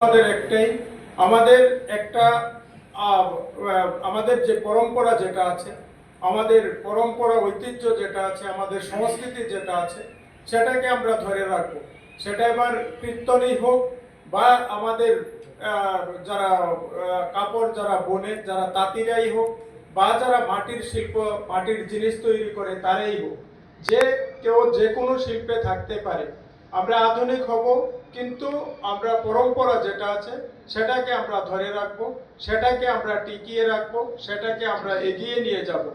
আমাদের একটাই, আমাদের একটা আমাদের যে পরম্পরা যেটা আছে, আমাদের পরম্পরা ঐতিহ্য যেটা আছে, আমাদের সংস্কৃতি যেটা আছে, সেটাকে আমরা ধরে রাখবো। সেটা এবার কীর্তনই হোক বা আমাদের যারা কাপড় যারা বোনে, যারা তাঁতিরাই হোক বা যারা মাটির শিল্প, মাটির জিনিস তৈরি করে তারাই হোক, যে কেউ যে কোনো শিল্পে থাকতে পারে। আমরা আধুনিক হব, কিন্তু আমরা পরম্পরা যেটা আছে সেটাকে আমরা ধরে রাখবো, সেটাকে আমরা টিকিয়ে রাখবো, সেটাকে আমরা এগিয়ে নিয়ে যাব।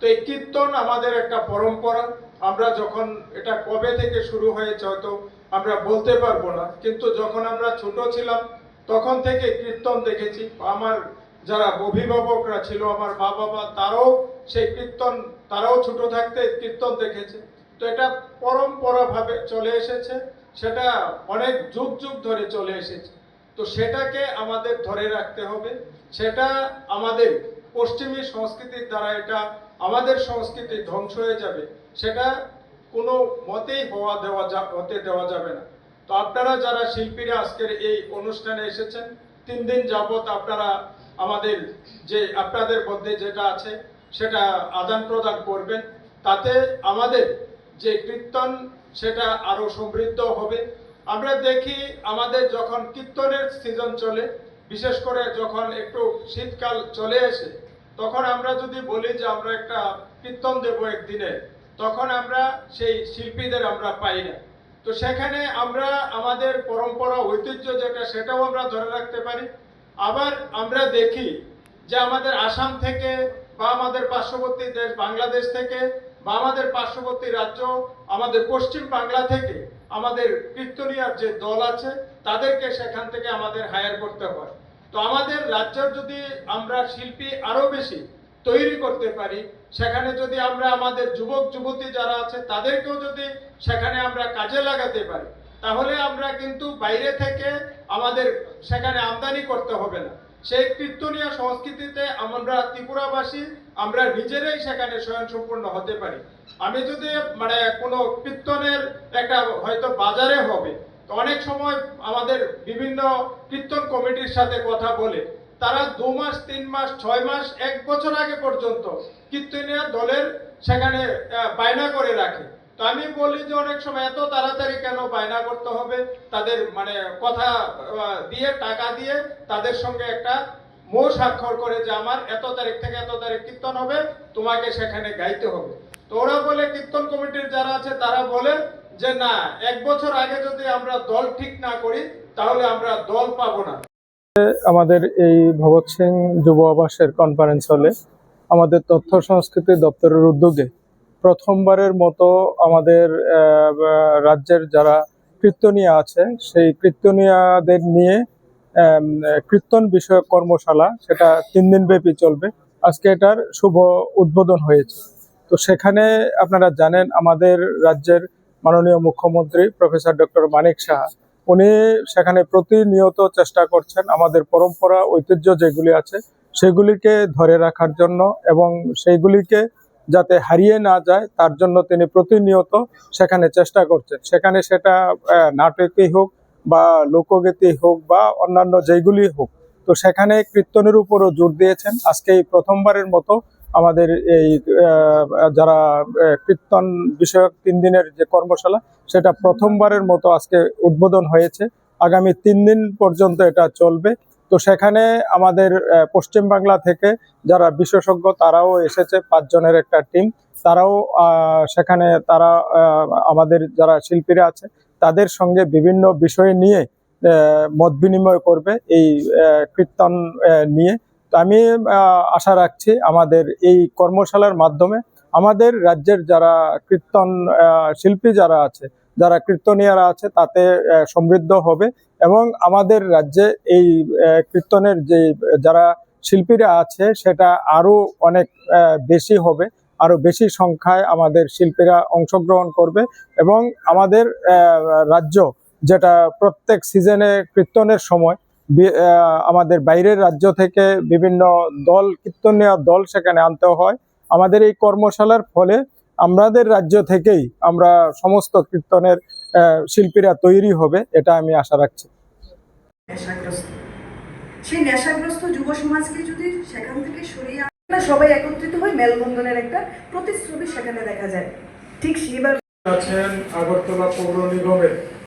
তো এই কীর্তন আমাদের একটা পরম্পরা। আমরা যখন এটা কবে থেকে শুরু হয়েছে হয়তো আমরা বলতে পারবো না, কিন্তু যখন আমরা ছোট ছিলাম তখন থেকে কীর্তন দেখেছি। আমার যারা অভিভাবকরা ছিল, আমার মা বাবা, তারাও সেই কীর্তন, তারাও ছোট থাকতে কীর্তন দেখেছে। তো এটা পরম্পরা ভাবে চলে এসেছে, সেটা অনেক যুগ যুগ ধরে চলে এসেছে। তো সেটাকে আমাদের ধরে রাখতে হবে। সেটা আমাদের পশ্চিমী সংস্কৃতির দ্বারা এটা আমাদের সংস্কৃতি ধ্বংস হয়ে যাবে, সেটা কোনো মতেই হতে দেওয়া যাবে না। তো আপনারা যারা শিল্পীরা আজকের এই অনুষ্ঠানে এসেছেন, 3 দিন যাবত আপনারা আমাদের যে আপনাদের মধ্যে যেটা আছে সেটা আদান প্রদান করবেন, তাতে আমাদের যে কীর্তন সেটা আরো সমৃদ্ধ হবে। আমরা দেখি আমাদের যখন কীর্তনের সিজন চলে, বিশেষ করে যখন একটু শীতকাল চলে আসে, তখন আমরা যদি বলি যে আমরা একটা কীর্তন দেব একদিনে, তখন আমরা সেই শিল্পীদের আমরা পাই না। তো সেখানে আমরা আমাদের পরম্পরা ঐতিহ্য যেটা সেটাও আমরা ধরে রাখতে পারি। আবার আমরা দেখি যে আমাদের আসাম থেকে বা আমাদের পার্শ্ববর্তী দেশ বাংলাদেশ থেকে বা আমাদের পার্শ্ববর্তী রাজ্য আমাদের পশ্চিম বাংলা থেকে আমাদের কীর্তনিয়ার যে দল আছে তাদেরকে সেখান থেকে আমাদের হায়ার করতে হয়। তো আমাদের রাজ্যের যদি আমরা শিল্পী আরো বেশি তৈরি করতে পারি, সেখানে যদি আমরা আমাদের যুবক যুবতী যারা আছে তাদেরকেও যদি সেখানে আমরা কাজে লাগাতে পারি, তাহলে আমরা কিন্তু বাইরে থেকে আমাদের সেখানে আমদানি করতে হবে না। সেই কীর্তনীয় সংস্কৃতিতে আমরা ত্রিপুরাবাসী আমরা নিজেরাই সেখানে স্বয়ংসম্পূর্ণ হতে পারি। আমি যদি মানে কোনো কীর্তনের একটা হয়তো বাজারে হবে, তো অনেক সময় আমাদের বিভিন্ন কীর্তন কমিটির সাথে কথা বলে তারা 2 মাস 3 মাস 6 মাস 1 বছর আগে পর্যন্ত কীর্তনীয় দলের সেখানে বায়না করে রাখে। তো আমি বলি যে অনেক সময় এত তাড়াতাড়ি কেন বায়না করতে হবে? তাদের মানে কথা দিয়ে, টাকা দিয়ে তাদের সঙ্গে একটা স্বাক্ষর করে যে আমার এত তারিখ থেকে এত তারিখ কীর্তন হবে, তোমাকে সেখানে গাইতে হবে। তো ওরা বলে, কীর্তন কমিটির যারা আছে তারা বলে যে না, 1 বছর আগে যদি আমরা দল ঠিক না করি তাহলে আমরা দল পাবো না। আমাদের এই ভগৎ সিং যুব আবাসের কনফারেন্স হলে আমাদের তথ্য সংস্কৃতি দপ্তরের উদ্যোগে প্রথমবারের মতো আমাদের রাজ্যের যারা কীর্তনীয়া আছে সেই কীর্তনীয়াদের নিয়ে কীর্তন বিষয়ক কর্মশালা, সেটা 3 দিন ব্যাপী চলবে। আজকে এটার শুভ উদ্বোধন হয়েছে। তো সেখানে আপনারা জানেন আমাদের রাজ্যের মাননীয় মুখ্যমন্ত্রী প্রফেসর ডক্টর মানিক সাহা, উনি সেখানে প্রতিনিয়ত চেষ্টা করছেন আমাদের পরম্পরা ঐতিহ্য যেগুলি আছে সেগুলিকে ধরে রাখার জন্য এবং সেইগুলিকে যাতে হারিয়ে না যায় তার জন্য তিনি প্রতিনিয়ত সেখানে চেষ্টা করছেন। সেখানে সেটা নাটকই হোক বা লোকগীতি হোক বা অন্যান্য যেগুলি হোক, তো সেখানে কীর্তনের উপরও জোর দিয়েছেন। আজকে এই প্রথমবারের মতো আমাদের এই যারা কীর্তন বিষয়ক 3 দিনের যে কর্মশালা, সেটা প্রথমবারের মতো আজকে উদ্বোধন হয়েছে। আগামী 3 দিন পর্যন্ত এটা চলবে। তো সেখানে আমাদের পশ্চিম বাংলা থেকে যারা বিশেষজ্ঞ তারাও এসেছে, 5 জনের একটা টিম। তারাও সেখানে তারা আমাদের যারা শিল্পীরা আছে তাদের সঙ্গে বিভিন্ন বিষয় নিয়ে মত বিনিময় করবে এই কীর্তন নিয়ে। তো আমি আশা রাখছি আমাদের এই কর্মশালার মাধ্যমে আমাদের রাজ্যের যারা কীর্তন শিল্পী যারা আছে, যারা কীর্তনীয়ারা আছে, তাতে সমৃদ্ধ হবে এবং আমাদের রাজ্যে এই কীর্তনের যে যারা শিল্পীরা আছে সেটা আরো অনেক বেশি হবে, আরো বেশি সংখ্যায় আমাদের শিল্পীরা অংশগ্রহণ করবে এবং আমাদের রাজ্য যেটা প্রত্যেক সিজনে কীর্তনের সময় আমাদের বাইরের রাজ্য থেকে বিভিন্ন দল, কীর্তনীয় দল সেখানে আনতে হয়। আমাদের এই কর্মশালার ফলে আমাদের রাজ্য থেকেই আমরা সমস্ত কীর্তনের শিল্পীরা তৈরি হবে, এটা আমি আশা রাখছি। নেশাগ্রস্ত, সেই নেশাগ্রস্ত যুব সমাজকে যদি সেখান থেকে সরিয়ে আনা, সবাই একত্রিত হয়ে মেলবন্ধনের একটা প্রতিশ্রুতি সেখানে দেখা যায়। ঠিক সেইভাবে আছেন আগরতলা পৌর নিগমের